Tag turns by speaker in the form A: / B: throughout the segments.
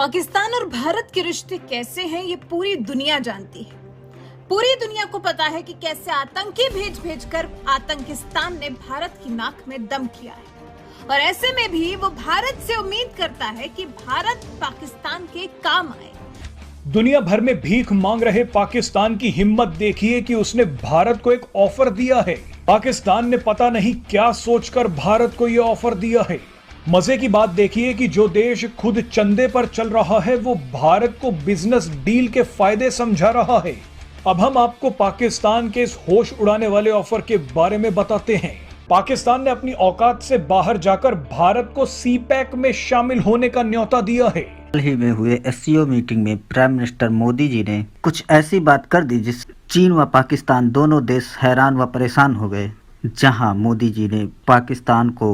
A: पाकिस्तान और भारत के रिश्ते कैसे हैं ये पूरी दुनिया जानती है। पूरी दुनिया को पता है कि कैसे आतंकी भेज कर आतंकिस्तान ने भारत की नाक में दम किया है, और ऐसे में भी वो भारत से उम्मीद करता है कि भारत पाकिस्तान के काम आए।
B: दुनिया भर में भीख मांग रहे पाकिस्तान की हिम्मत देखिए कि उसने भारत को एक ऑफर दिया है। पाकिस्तान ने पता नहीं क्या सोचकर भारत को यह ऑफर दिया है। मजे की बात देखिए कि जो देश खुद चंदे पर चल रहा है वो भारत को बिजनेस डील के फायदे समझा रहा है। अब हम आपको पाकिस्तान के इस होश उड़ाने वाले ऑफर के बारे में बताते हैं। पाकिस्तान ने अपनी औकात से बाहर जाकर भारत को सीपैक में शामिल होने का न्योता दिया है।
C: हाल ही में हुए एससीओ मीटिंग में प्राइम मिनिस्टर मोदी जी ने कुछ ऐसी बात कर दी जिस चीन व पाकिस्तान दोनों देश हैरान व परेशान हो गए। जहां मोदी जी ने पाकिस्तान को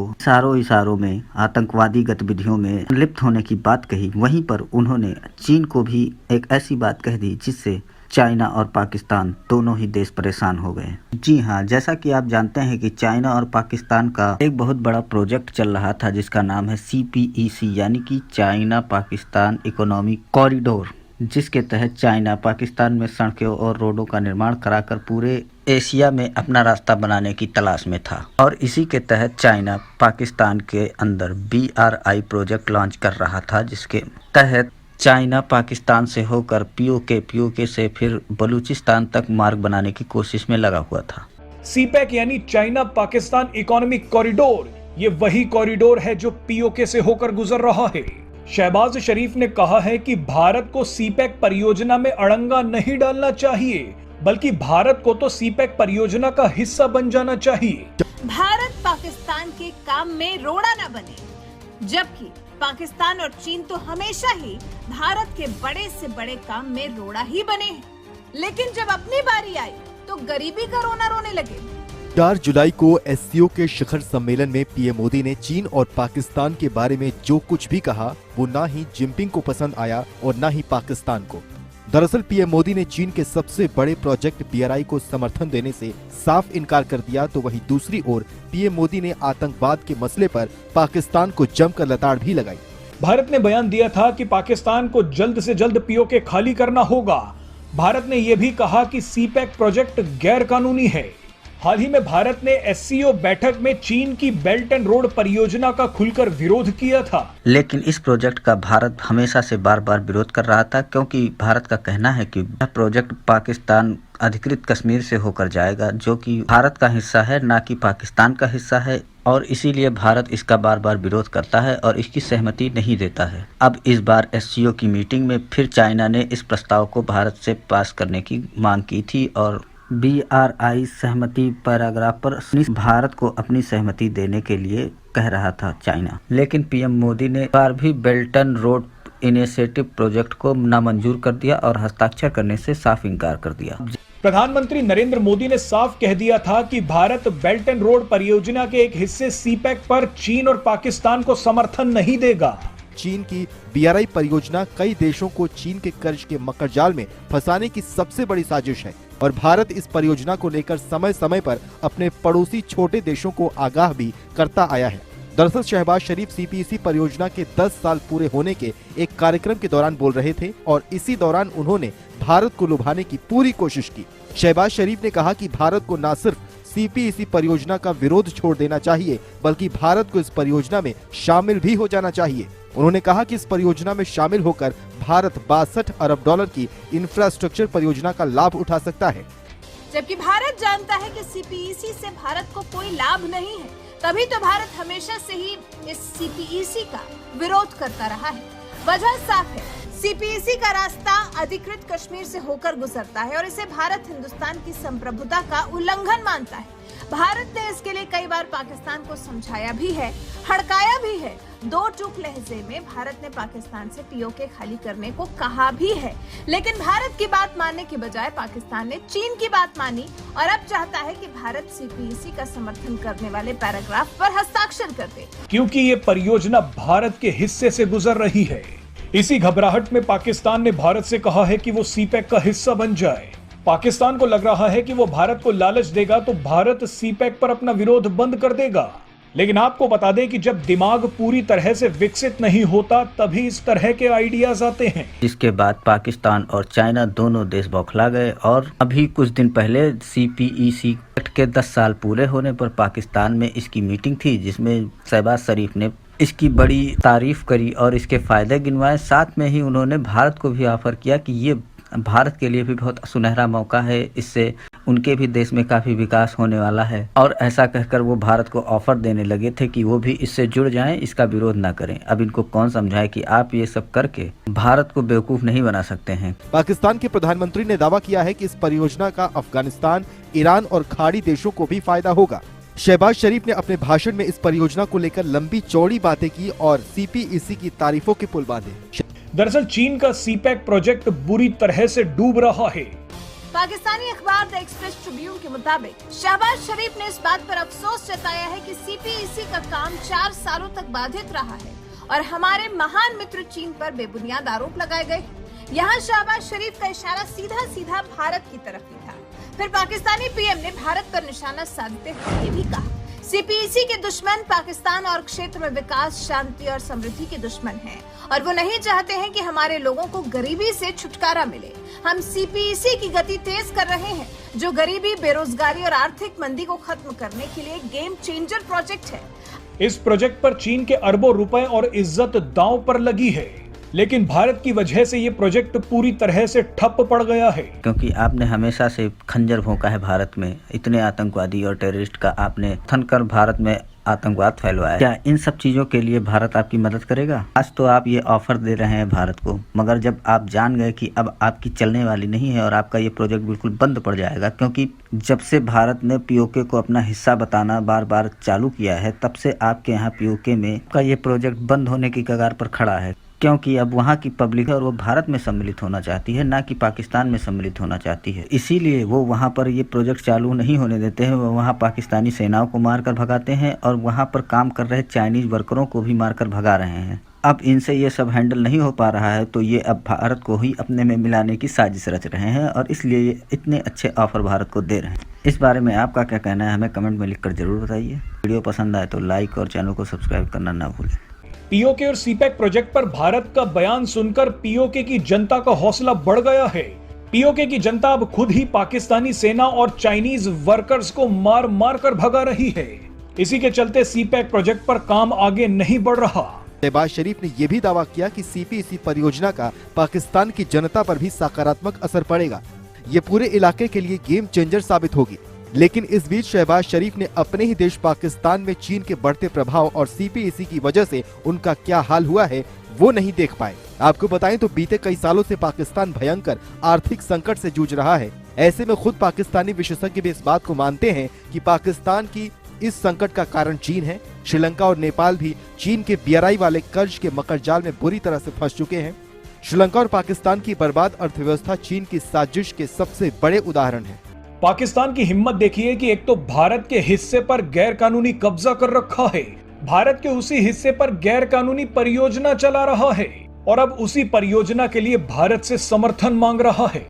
C: इशारों में आतंकवादी गतिविधियों में लिप्त होने की बात कही, वहीं पर उन्होंने चीन को भी एक ऐसी बात कह दी जिससे चाइना और पाकिस्तान दोनों ही देश परेशान हो गए। जी हाँ, जैसा कि आप जानते हैं कि चाइना और पाकिस्तान का एक बहुत बड़ा प्रोजेक्ट चल रहा था जिसका नाम है CPEC यानी कि चाइना पाकिस्तान इकोनॉमिक कॉरिडोर, जिसके तहत चाइना पाकिस्तान में सड़कों और रोडों का निर्माण कराकर पूरे एशिया में अपना रास्ता बनाने की तलाश में था। और इसी के तहत चाइना पाकिस्तान के अंदर BRI प्रोजेक्ट लॉन्च कर रहा था, जिसके तहत चाइना पाकिस्तान से होकर POK से फिर बलूचिस्तान तक मार्ग बनाने की कोशिश में लगा हुआ था।
B: सीपैक यानी चाइना पाकिस्तान इकोनॉमिक कॉरिडोर, ये वही कॉरिडोर है जो POK से होकर गुजर रहा है। शहबाज शरीफ ने कहा है कि भारत को सीपैक परियोजना में अड़ंगा नहीं डालना चाहिए, बल्कि भारत को तो सीपैक परियोजना का हिस्सा बन जाना चाहिए।
A: भारत पाकिस्तान के काम में रोड़ा न बने, जबकि पाकिस्तान और चीन तो हमेशा ही भारत के बड़े से बड़े काम में रोड़ा ही बने हैं। लेकिन जब अपनी बारी आई तो गरीबी का रोना रोने लगे।
D: 4 जुलाई को एससीओ के शिखर सम्मेलन में पीएम मोदी ने चीन और पाकिस्तान के बारे में जो कुछ भी कहा वो ना ही जिनपिंग को पसंद आया और ना ही पाकिस्तान को। दरअसल पीएम मोदी ने चीन के सबसे बड़े प्रोजेक्ट BRI को समर्थन देने से साफ इनकार कर दिया, तो वहीं दूसरी ओर पीएम मोदी ने आतंकवाद के मसले पर पाकिस्तान को जमकर लताड़ भी लगाई।
B: भारत ने बयान दिया था कि पाकिस्तान को जल्द से जल्द POK खाली करना होगा। भारत ने यह भी कहा कि सीपैक प्रोजेक्ट गैर कानूनी है। हाल ही में भारत ने SCO बैठक में चीन की बेल्ट एंड रोड परियोजना का खुलकर विरोध किया था।
C: लेकिन इस प्रोजेक्ट का भारत हमेशा से बार बार विरोध कर रहा था, क्योंकि भारत का कहना है कि यह प्रोजेक्ट पाकिस्तान अधिकृत कश्मीर से होकर जाएगा, जो कि भारत का हिस्सा है, ना कि पाकिस्तान का हिस्सा है, और इसीलिए भारत इसका बार बार विरोध करता है और इसकी सहमति नहीं देता है। अब इस बार SCO की मीटिंग में फिर चाइना ने इस प्रस्ताव को भारत से पास करने की मांग की थी और BRI सहमति पैराग्राफ पर भारत को अपनी सहमति देने के लिए कह रहा था चाइना। लेकिन पीएम मोदी ने बार भी belt and road initiative project को नामंजूर कर दिया और हस्ताक्षर करने से साफ इनकार कर दिया।
B: प्रधानमंत्री नरेंद्र मोदी ने साफ कह दिया था कि भारत बेल्ट एंड रोड परियोजना के एक हिस्से सीपैक पर चीन और पाकिस्तान को समर्थन नहीं देगा।
D: चीन की BRI परियोजना कई देशों को चीन के कर्ज के मकड़जाल में फंसाने की सबसे बड़ी साजिश है और भारत इस परियोजना को लेकर समय समय पर अपने पड़ोसी छोटे देशों को आगाह भी करता आया है। दरअसल शहबाज शरीफ CPEC परियोजना के 10 साल पूरे होने के एक कार्यक्रम के दौरान बोल रहे थे और इसी दौरान उन्होंने भारत को लुभाने की पूरी कोशिश की। शहबाज शरीफ ने कहा कि भारत को न सिर्फ CPEC परियोजना का विरोध छोड़ देना चाहिए, बल्कि भारत को इस परियोजना में शामिल भी हो जाना चाहिए। उन्होंने कहा कि इस परियोजना में शामिल होकर भारत 62 अरब डॉलर की इंफ्रास्ट्रक्चर परियोजना का लाभ उठा सकता है।
A: जबकि भारत जानता है कि CPEC से भारत को कोई लाभ नहीं है, तभी तो भारत हमेशा से ही इस CPEC का विरोध करता रहा है। वजह साफ है, CPEC का रास्ता अधिकृत कश्मीर से होकर गुजरता है और इसे भारत हिंदुस्तान की संप्रभुता का उल्लंघन मानता है। भारत ने इसके लिए कई बार पाकिस्तान को समझाया भी है, हड़काया भी है। 2 टूक लहजे में भारत ने पाकिस्तान से POK खाली करने को कहा भी है, लेकिन भारत की बात मानने के बजाय पाकिस्तान ने चीन की बात मानी और अब चाहता है कि भारत CPEC का समर्थन करने वाले पैराग्राफ पर हस्ताक्षर कर दे,
B: क्योंकि ये परियोजना भारत के हिस्से से गुजर रही है। इसी घबराहट में पाकिस्तान ने भारत से कहा है कि वो सीपैक का हिस्सा बन जाए। पाकिस्तान को लग रहा है कि वो भारत को लालच देगा तो भारत सीपैक पर अपना विरोध बंद कर देगा। लेकिन आपको बता दें कि जब दिमाग पूरी तरह से विकसित नहीं होता तभी इस तरह के आइडियाज आते हैं।
C: जिसके बाद पाकिस्तान और चाइना दोनों देश बौखला गए और अभी कुछ दिन पहले CPEC के 10 साल पूरे होने पर पाकिस्तान में इसकी मीटिंग थी, जिसमें शहबाज शरीफ ने इसकी बड़ी तारीफ करी और इसके फायदे गिनवाए। साथ में ही उन्होंने भारत को भी ऑफर किया कि ये भारत के लिए भी बहुत सुनहरा मौका है, इससे उनके भी देश में काफ़ी विकास होने वाला है। और ऐसा कहकर वो भारत को ऑफर देने लगे थे कि वो भी इससे जुड़ जाएं, इसका विरोध ना करें। अब इनको कौन समझाए कि आप ये सब करके भारत को बेवकूफ़ नहीं बना सकते हैं।
D: पाकिस्तान के प्रधानमंत्री ने दावा किया है कि इस परियोजना का अफगानिस्तान, ईरान और खाड़ी देशों को भी फायदा होगा। शहबाज शरीफ ने अपने भाषण में इस परियोजना को लेकर लंबी चौड़ी बातें की और CPEC की तारीफों के पुल बांधे।
B: दरअसल चीन का CPEC प्रोजेक्ट बुरी तरह से डूब रहा है।
A: पाकिस्तानी अखबार द एक्सप्रेस ट्रिब्यून के मुताबिक शहबाज शरीफ ने इस बात पर अफसोस जताया है कि CPEC का काम 4 सालों तक बाधित रहा है और हमारे महान मित्र चीन पर बेबुनियाद आरोप लगाए गए। यहाँ शहबाज शरीफ का इशारा सीधा सीधा भारत की तरफ ही था। फिर पाकिस्तानी PM ने भारत पर निशाना साधते हुए ये भी कहा, CPEC के दुश्मन पाकिस्तान और क्षेत्र में विकास, शांति और समृद्धि के दुश्मन हैं और वो नहीं चाहते हैं कि हमारे लोगों को गरीबी से छुटकारा मिले। हम CPEC की गति तेज कर रहे हैं, जो गरीबी, बेरोजगारी और आर्थिक मंदी को खत्म करने के लिए गेम चेंजर प्रोजेक्ट है।
B: इस प्रोजेक्ट पर चीन के अरबों रुपए और इज्जत दांव पर लगी है, लेकिन भारत की वजह से ये प्रोजेक्ट पूरी तरह से ठप पड़ गया है।
C: क्योंकि आपने हमेशा से खंजर भोंका है भारत में, इतने आतंकवादी और टेररिस्ट का आपने थनकर भारत में आतंकवाद फैलवाया। क्या इन सब चीजों के लिए भारत आपकी मदद करेगा? आज तो आप ये ऑफर दे रहे हैं भारत को, मगर जब आप जान गए कि अब आपकी चलने वाली नहीं है और आपका ये प्रोजेक्ट बिल्कुल बंद पड़ जाएगा, क्योंकि जब से भारत ने POK को अपना हिस्सा बताना बार बार चालू किया है, तब से आपके यहाँ POK में का ये प्रोजेक्ट बंद होने की कगार पर खड़ा है। क्योंकि अब वहाँ की पब्लिक है और वो भारत में सम्मिलित होना चाहती है, ना कि पाकिस्तान में सम्मिलित होना चाहती है। इसीलिए वो वहाँ पर ये प्रोजेक्ट चालू नहीं होने देते हैं। वो वहाँ पाकिस्तानी सेनाओं को मारकर भगाते हैं और वहाँ पर काम कर रहे चाइनीज वर्करों को भी मारकर भगा रहे हैं। अब इनसे ये सब हैंडल नहीं हो पा रहा है, तो ये अब भारत को ही अपने में मिलाने की साजिश रच रहे हैं और इसलिए ये इतने अच्छे ऑफर भारत को दे रहे हैं। इस बारे में आपका क्या कहना है, हमें कमेंट में लिखकर जरूर बताइए। वीडियो पसंद आए तो लाइक और चैनल को सब्सक्राइब करना ना भूलें।
B: POK और CPEC प्रोजेक्ट पर भारत का बयान सुनकर POK की जनता का हौसला बढ़ गया है। POK की जनता अब खुद ही पाकिस्तानी सेना और चाइनीज वर्कर्स को मार मार कर भगा रही है। इसी के चलते CPEC प्रोजेक्ट पर काम आगे नहीं बढ़ रहा।
D: शहबाज शरीफ ने यह भी दावा किया कि CPEC परियोजना का पाकिस्तान की जनता पर भी सकारात्मक असर पड़ेगा। ये पूरे इलाके के लिए गेम चेंजर साबित होगी। लेकिन इस बीच शहबाज शरीफ ने अपने ही देश पाकिस्तान में चीन के बढ़ते प्रभाव और CPEC की वजह से उनका क्या हाल हुआ है वो नहीं देख पाए। आपको बताएं तो बीते कई सालों से पाकिस्तान भयंकर आर्थिक संकट से जूझ रहा है। ऐसे में खुद पाकिस्तानी विशेषज्ञ भी इस बात को मानते हैं कि पाकिस्तान की इस संकट का कारण चीन है। श्रीलंका और नेपाल भी चीन के BRI वाले कर्ज के मकड़जाल में बुरी तरह से फंस चुके हैं। श्रीलंका और पाकिस्तान की बर्बाद अर्थव्यवस्था चीन की साजिश के सबसे बड़े उदाहरण है।
B: पाकिस्तान की हिम्मत देखिए कि एक तो भारत के हिस्से पर गैर कानूनी कब्जा कर रखा है, भारत के उसी हिस्से पर गैर कानूनी परियोजना चला रहा है और अब उसी परियोजना के लिए भारत से समर्थन मांग रहा है।